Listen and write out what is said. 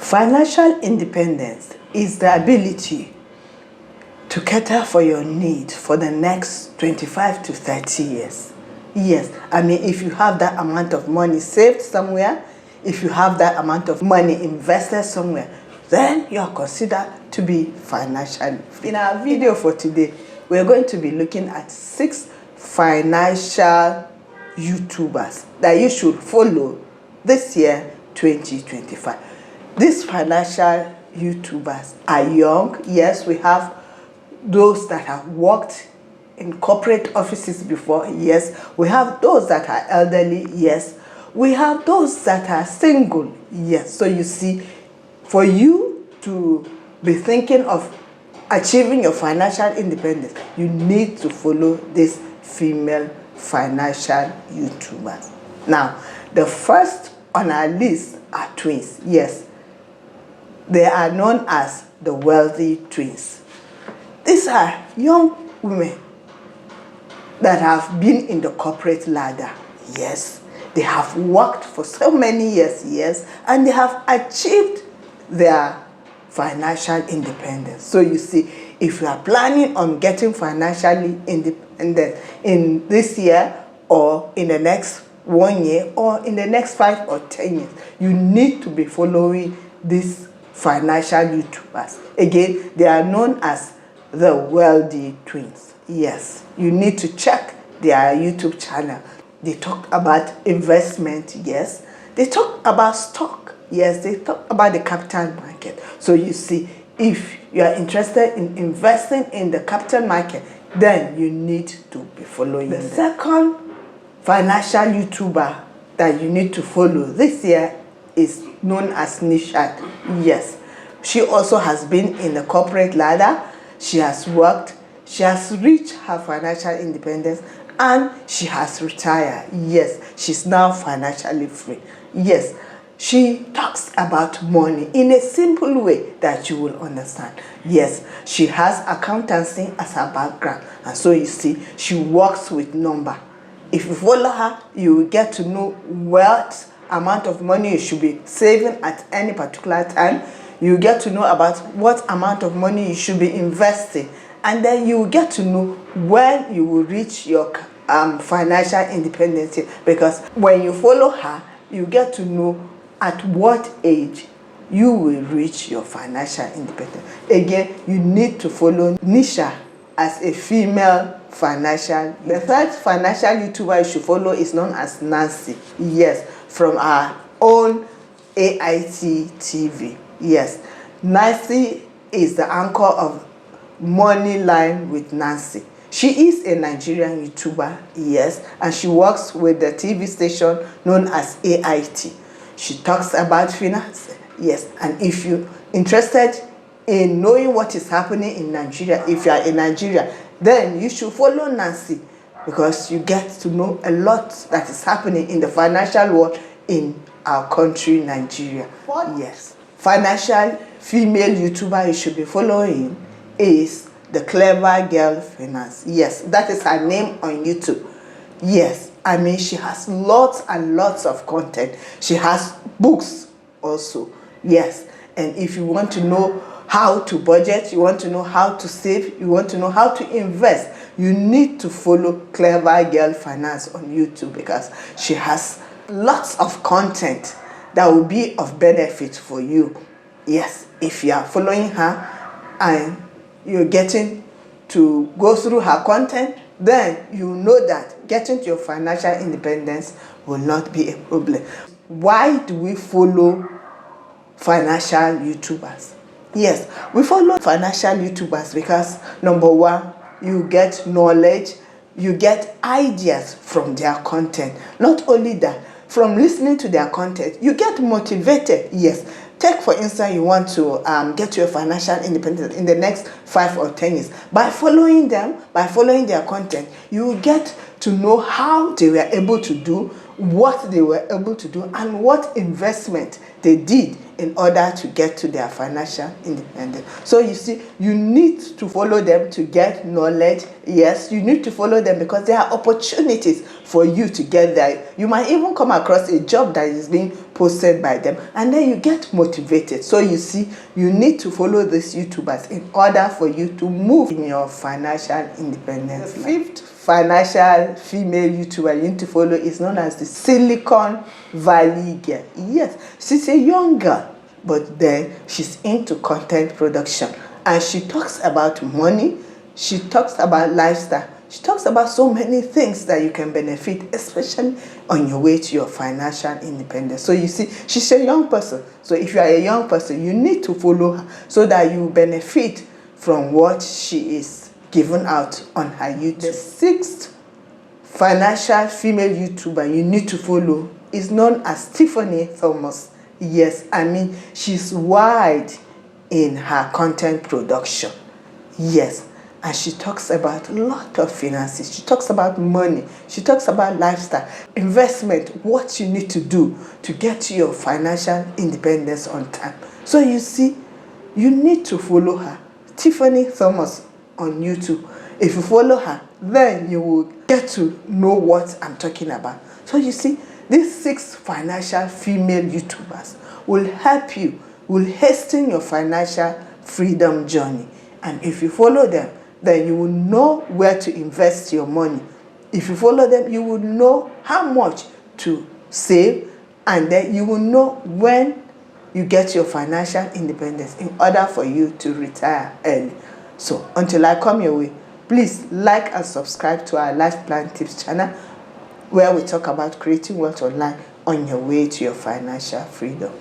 Financial independence is the ability to cater for your needs for the next 25 to 30 years. Yes, I mean, if you have that amount of money saved somewhere, if you have that amount of money invested somewhere, then you are considered to be financially free. In our video for today, we're going to be looking at 6 financial YouTubers that you should follow this year, 2025. These financial YouTubers are young. Yes, we have those that have worked in corporate offices before. Yes, we have those that are elderly. Yes, we have those that are single. Yes, so you see, for you to be thinking of achieving your financial independence, you need to follow these female financial YouTubers. Now, the first on our list are twins. Yes, they are known as the wealthy twins. These are young women that have been in the corporate ladder. Yes, they have worked for so many years, yes, and they have achieved their financial independence. So you see, if you are planning on getting financially independent in this year or in the next 1 year or in the next 5 or 10 years, you need to be following these financial YouTubers. Again, they are known as the wealthy twins. Yes, you need to check their YouTube channel. They talk about investment. Yes, they talk about stock. Yes, they talk about the capital market. So you see, if you are interested in investing in the capital market, then you need to be following them. The second financial YouTuber that you need to follow this year is known as Nisha. Yes, she also has been in the corporate ladder. She has worked, she has reached her financial independence, and she has retired. Yes, she's now financially free. Yes, she talks about money in a simple way that you will understand. Yes, she has accountancy as her background, and so you see, she works with number. If you follow her, you will get to know what amount of money you should be saving at any particular time. You get to know about what amount of money you should be investing, and then you will get to know when you will reach your financial independence. Because when you follow her, you get to know at what age you will reach your financial independence. Again, you need to follow Nisha as a female financial. The third financial YouTuber you should follow is known as Nancy. Yes, from our own AIT TV. Yes, Nancy is the anchor of Money Line with Nancy. She is a Nigerian YouTuber, yes, and she works with the TV station known as AIT. She talks about finance, yes, and if you're interested in knowing what is happening in Nigeria, if you are in Nigeria, then you should follow Nancy, because you get to know a lot that is happening in the financial world in our country, Nigeria. Yes, financial female YouTuber you should be following is the Clever Girl Finance. Yes, that is her name on YouTube. Yes, I mean, she has lots and lots of content. She has books also. Yes, and if you want to know how to budget, you want to know how to save, you want to know how to invest, you need to follow Clever Girl Finance on YouTube, because she has lots of content that will be of benefit for you. Yes, if you are following her and you're getting to go through her content, then you know that getting to your financial independence will not be a problem. Why do we follow financial YouTubers? Yes, we follow financial YouTubers because, number one, you get knowledge, you get ideas from their content. Not only that, from listening to their content, you get motivated. Yes, take for instance, you want to get to your financial independence in the next 5 or 10 years. By following them, by following their content, you will get to know how they were able to do, what they were able to do and what investment they did in order to get to their financial independence. So you see, you need to follow them to get knowledge. Yes, you need to follow them because there are opportunities for you to get there. You might even come across a job that is being posted by them, and then you get motivated. So you see, you need to follow these YouTubers in order for you to move in your financial independence. The fifth financial female YouTuber you need to follow is known as the Silicon Valley Girl. Yes, she's a young girl, but then she's into content production, and she talks about money, she talks about lifestyle, she talks about so many things that you can benefit, especially on your way to your financial independence. So you see, she's a young person. So if you are a young person, you need to follow her so that you benefit from what she is given out on her YouTube. The sixth financial female YouTuber you need to follow is known as Tiffany Thomas. Yes, I mean, she's wide in her content production. Yes, and she talks about a lot of finances. She talks about money. She talks about lifestyle, investment, what you need to do to get to your financial independence on time. So you see, you need to follow her, Tiffany Thomas, on YouTube. If you follow her, then you will get to know what I'm talking about. So you see, these 6 financial female YouTubers will help you, will hasten your financial freedom journey. And if you follow them, then you will know where to invest your money. If you follow them, you will know how much to save, and then you will know when you get your financial independence in order for you to retire early. So until I come your way, please like and subscribe to our Life Plan Tips channel, where we talk about creating wealth online on your way to your financial freedom.